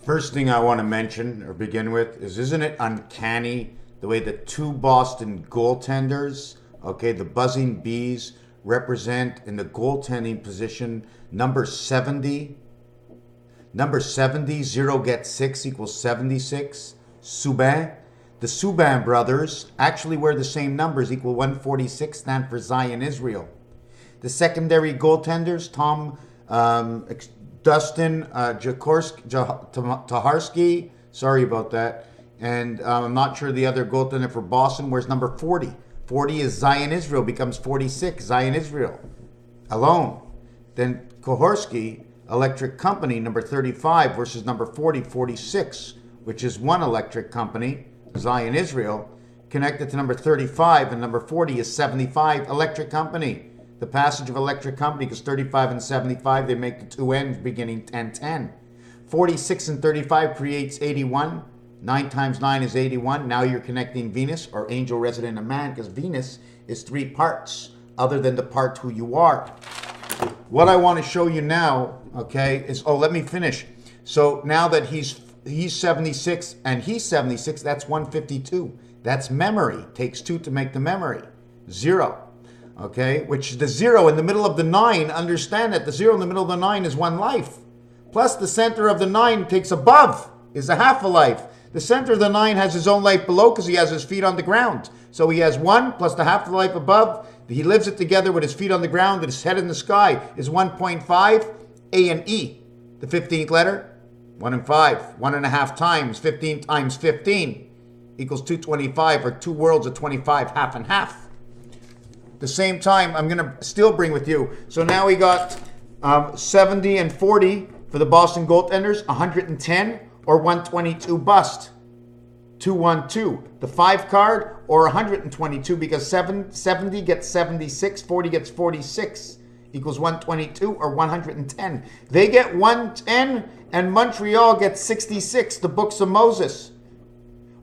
First thing I want to mention or begin with is, isn't it uncanny the way the two Boston goaltenders, okay, the Buzzing Bees, represent in the goaltending position number 70. Number 70, 0 gets 6 equals 76. Subban. The Subban brothers actually wear the same numbers, equal 146, stand for Zion, Israel. The secondary goaltenders, Dustin Taharski, sorry about that, and I'm not sure the other goaltender for Boston wears number 40. 40 is Zion, Israel, becomes 46, Zion, Israel, alone. Then Koharski, Electric Company, number 35 versus number 40, 46, which is one electric company, Zion, Israel, connected to number 35, and number 40 is 75, Electric Company. The passage of Electric Company, because 35 and 75, they make the two ends beginning 10-10. 46 and 35 creates 81. 9 times 9 is 81. Now you're connecting Venus, or angel resident of man, because Venus is 3 parts, other than the part who you are. What I want to show you now, okay, is, let me finish. So now that he's 76 and he's 76, that's 152. That's memory. Takes 2 to make the memory. 0. Okay, which the 0 in the middle of the 9, understand that the 0 in the middle of the 9 is 1 life. Plus the center of the 9 takes above, is a half a life. The center of the 9 has his own life below because he has his feet on the ground. So he has 1 plus the half a life above. He lives it together with his feet on the ground and his head in the sky is 1.5, A and E. The 15th letter, 1 and 5. 1.5 times 15 times 15 equals 225, or 2 worlds of 25, half and half. The same time, I'm going to still bring with you. So now we got 70 and 40 for the Boston goaltenders, 110 or 122 bust. 212. The 5 card, or 122, because 70 gets 76, 40 gets 46, equals 122 or 110. They get 110 and Montreal gets 66, the books of Moses.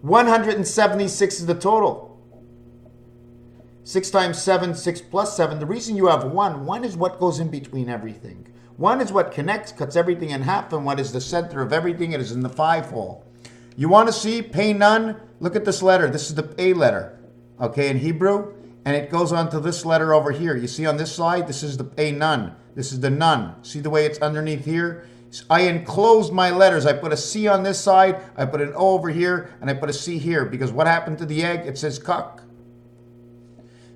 176 is the total. 6 times 7, 6 plus 7. The reason you have 1 is what goes in between everything. 1 is what connects, cuts everything in half, and what is the center of everything. It is in the 5 hole. You want to see pay none? Look at this letter. This is the pay letter, okay, in Hebrew, and it goes on to this letter over here. You see on this side, this is the pay none. This is the none. See the way it's underneath here? I enclosed my letters. I put a C on this side, I put an O over here, and I put a C here, because what happened to the egg? It says cuck.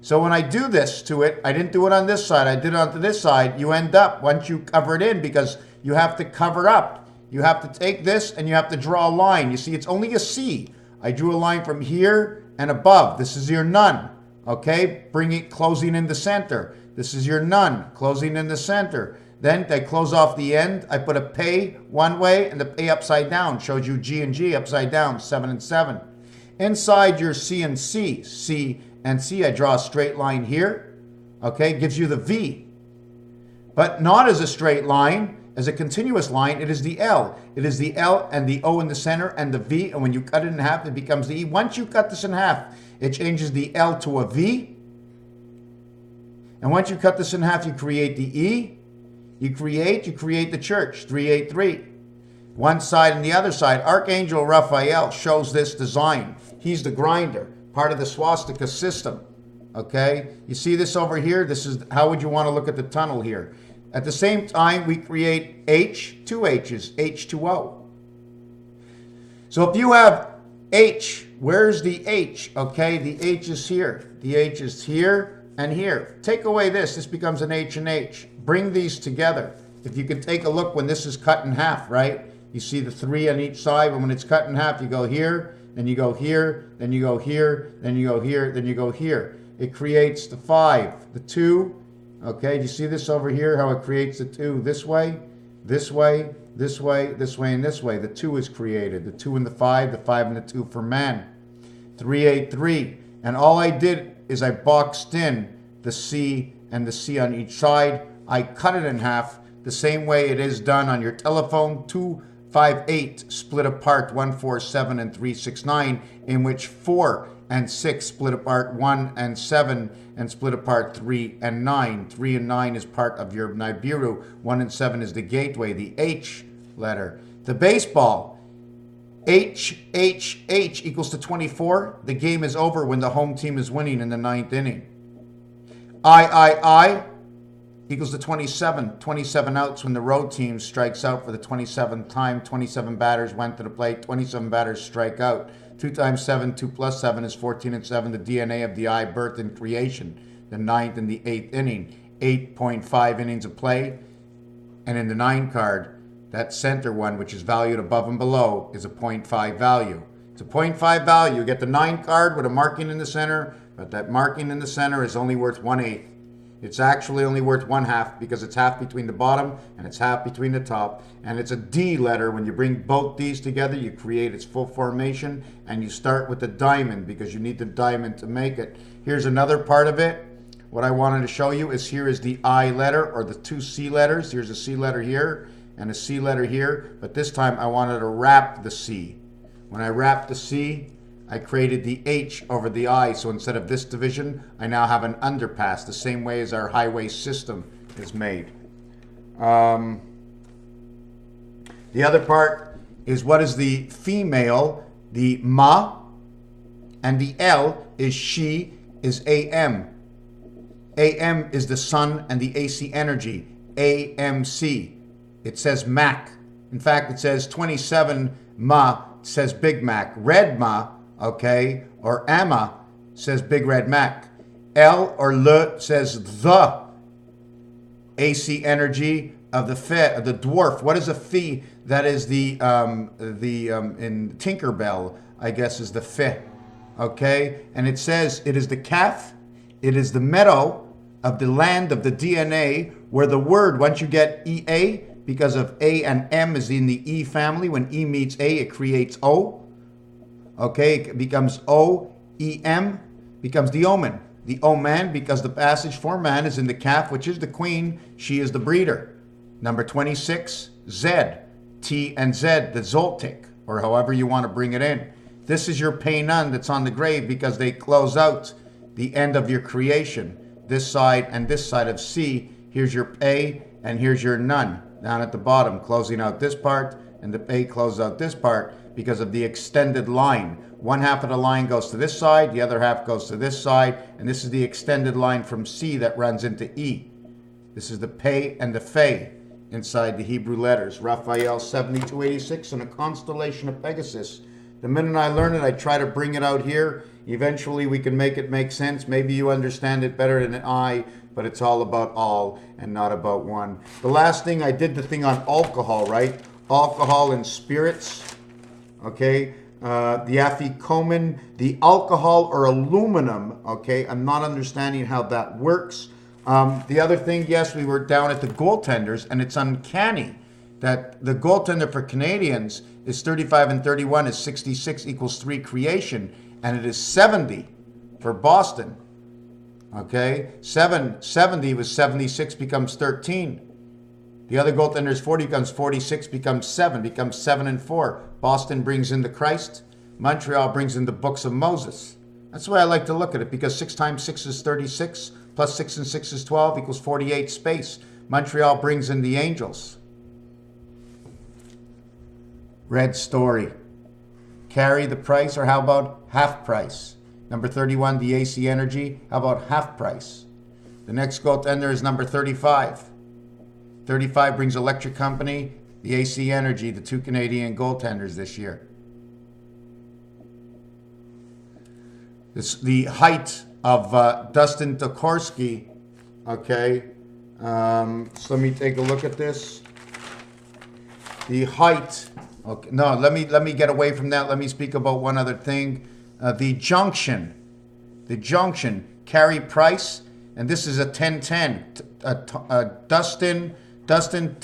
So when I do this to it, I didn't do it on this side, I did it onto this side. You end up, once you cover it in, because you have to cover up, you have to take this and you have to draw a line. You see, it's only a C. I drew a line from here and above. This is your none, okay? Bring it, closing in the center. This is your none, closing in the center. Then I close off the end. I put a pay one way and the pay upside down. Shows you G and G upside down, 7 and 7. Inside your C and C, C and C, I draw a straight line here, okay, gives you the V. But not as a straight line, as a continuous line, it is the L. It is the L and the O in the center and the V, and when you cut it in half, it becomes the E. Once you cut this in half, it changes the L to a V. And once you cut this in half, you create the E. You create the church, 383. One side and the other side. Archangel Raphael shows this design. He's the grinder, part of the swastika system, okay? You see this over here? This is, how would you want to look at the tunnel here? At the same time, we create H, 2 H's, H2O. So if you have H, where's the H? Okay, the H is here. The H is here and here. Take away this becomes an H and H. Bring these together. If you can take a look when this is cut in half, right? You see the 3 on each side, and when it's cut in half, you go here, then you go here, then you go here, then you go here, then you go here. It creates the 5, the 2. Okay, do you see this over here, how it creates the 2 this way, this way, this way, this way, and this way? The 2 is created. The 2 and the 5 and the 2 for man. 383. And all I did is I boxed in the C and the C on each side. I cut it in half the same way it is done on your telephone. 258 split apart 147 and 369, in which 4 and 6 split apart 1 and 7 and split apart 3 and 9. 3 and 9 is part of your NIBIRU. 1 and 7 is the gateway, the H letter. The baseball, H equals to 24. The game is over when the home team is winning in the 9th inning. I equals to 27. 27 outs when the road team strikes out for the 27th time. 27 batters went to the plate. 27 batters strike out. 2 times 7, 2 plus 7 is 14 and 7. The DNA of the I, birth and creation. The 9th and the 8th inning. 8.5 innings of play. And in the 9 card, that center one, which is valued above and below, is a 0.5 value. It's a 0.5 value. You get the 9 card with a marking in the center, but that marking in the center is only worth 1/8. It's actually only worth 1/2 because it's half between the bottom and it's half between the top. And it's a D letter. When you bring both D's together, you create its full formation, and you start with the diamond because you need the diamond to make it. Here's another part of it. What I wanted to show you is here is the I letter, or the 2 C letters. Here's a C letter here and a C letter here, but this time I wanted to wrap the C. When I wrapped the C, I created the H over the I, so instead of this division, I now have an underpass, the same way as our highway system is made. The other part is what is the female, the ma, and the L is she, is AM. AM is the sun and the AC energy, AMC. It says Mac. In fact, it says 27 Ma, says Big Mac. Red Ma, okay, or Amma says Big Red Mac. L or Le says the AC energy of the dwarf. What is a Phi? That is the in Tinkerbell, I guess, is the Phi. Okay, and it says it is the calf. It is the meadow of the land of the DNA, where the word, once you get EA, because of A and M is in the E family, when E meets A, it creates O. Okay, it becomes O, E, M, becomes the omen. The omen, because the passage for man is in the calf, which is the queen, she is the breeder. Number 26, Z, T and Z, the Zoltic, or however you want to bring it in. This is your Peinan that's on the grave because they close out the end of your creation. This side and this side of C, here's your A and here's your Nun down at the bottom, closing out this part, and the A closes out this part because of the extended line. One half of the line goes to this side, the other half goes to this side, and this is the extended line from C that runs into E. This is the Pei and the Fei inside the Hebrew letters. Raphael 7286 and a constellation of Pegasus. The minute I learn it, I try to bring it out here. Eventually we can make it make sense. Maybe you understand it better than I, but it's all about all and not about one. The last thing, I did the thing on alcohol, right? Alcohol and spirits, okay? The afikomen, the alcohol or aluminum, okay? I'm not understanding how that works. The other thing, yes, we were down at the goaltenders, and it's uncanny that the goaltender for Canadians is 35 and 31 is 66 equals 3 creation, and it is 70 for Boston. Okay, 70 was 76 becomes 13. The other goaltender is 40 becomes 46 becomes 7 becomes 7 and 4. Boston brings in the Christ. Montreal brings in the books of Moses. That's the way I like to look at it, because 6 times 6 is 36 plus 6 and 6 is 12 equals 48 space. Montreal brings in the angels. Red story. Carry the price, or how about half price? Number 31, the AC energy, how about half price? The next goaltender is number 35. 35 brings Electric Company, the AC energy, the 2 Canadian goaltenders this year. This, the height of Dustin Tokarski, okay, so let me take a look at this. The height, okay, no, let me get away from that. Let me speak about one other thing. The junction, Carey Price, and this is a 10-10. Dustin,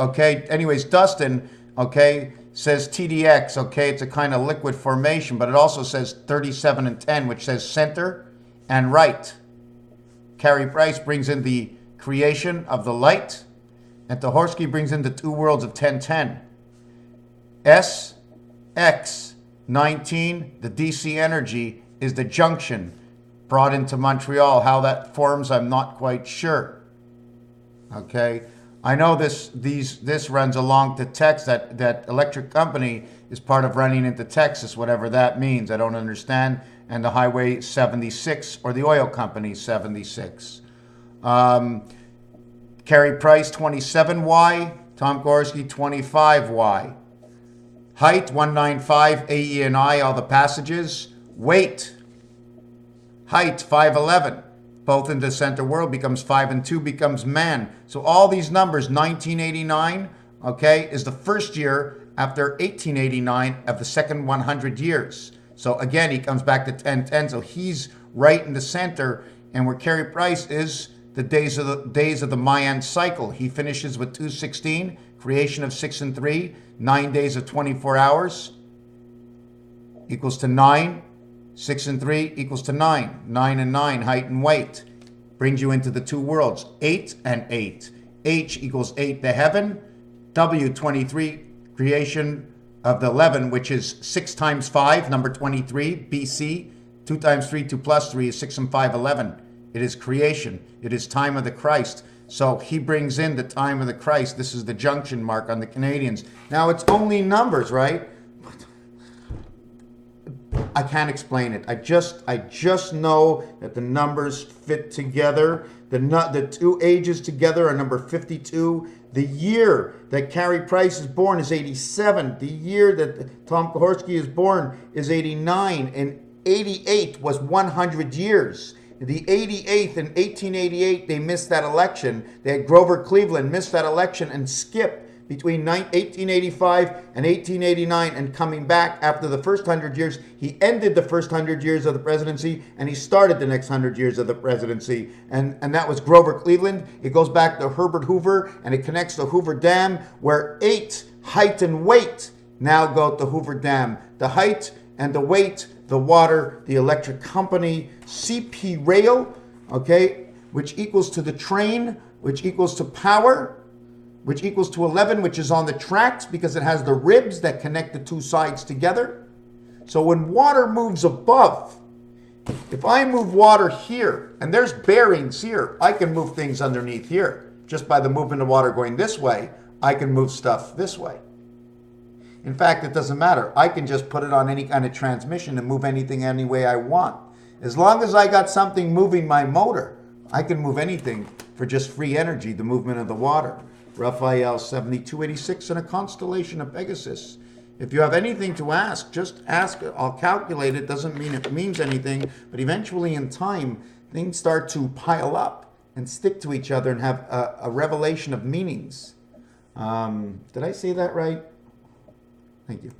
okay, anyways, Dustin, okay, says TDX, okay, it's a kind of liquid formation, but it also says 37 and 10, which says center and right. Carey Price brings in the creation of the light, and Tokarski brings in the 2 worlds of 10-10. SX 19, the DC energy, is the junction brought into Montreal. How that forms, I'm not quite sure. Okay. I know this runs along to Texas. That electric company is part of running into Texas, whatever that means. I don't understand. And the Highway 76 or the oil company 76. Carey Price 27Y, Tom Gorski 25Y. Height 195, AE and I, all the passages. Weight, height 5'11", both in the center world, becomes 5 and 2, becomes man. So all these numbers, 1989, okay, is the first year after 1889 of the second 100 years. So again, he comes back to 1010, so he's right in the center, and where Carey Price is the days of the Mayan cycle. He finishes with 216, creation of 6 and 3, 9 days of 24 hours equals to 9. 6 and 3 equals to 9. 9 and 9, height and weight. Brings you into the two worlds. 8 and 8. H equals 8, the heaven. W, 23, creation of the 11, which is 6 times 5, number 23, BC. 2 times 3, 2 plus 3 is 6 and 5, 11. It is creation. It is time of the Christ. So he brings in the time of the Christ. This is the junction mark on the Canadians. Now it's only numbers, right? I can't explain it. I just know that the numbers fit together. The two ages together are number 52. The year that Carey Price is born is 87. The year that Tom Gorski is born is 89. And 88 was 100 years. The 88th in 1888, they missed that election. They had Grover Cleveland miss that election and skip between 1885 and 1889 and coming back after the first 100 years. He ended the first 100 years of the presidency and he started the next 100 years of the presidency. And that was Grover Cleveland. It goes back to Herbert Hoover and it connects to Hoover Dam, where 8, height and weight, now go to Hoover Dam. The height and the weight, the water, the electric company, CP rail, okay, which equals to the train, which equals to power, which equals to 11, which is on the tracks because it has the ribs that connect the two sides together. So when water moves above, if I move water here, and there's bearings here, I can move things underneath here. Just by the movement of water going this way, I can move stuff this way. In fact, it doesn't matter. I can just put it on any kind of transmission and move anything any way I want. As long as I got something moving my motor, I can move anything for just free energy, the movement of the water. Raphael 7286 and a constellation of Pegasus. If you have anything to ask, just ask. I'll calculate it. Doesn't mean it means anything, but eventually in time, things start to pile up and stick to each other and have a revelation of meanings. Did I say that right? Thank you.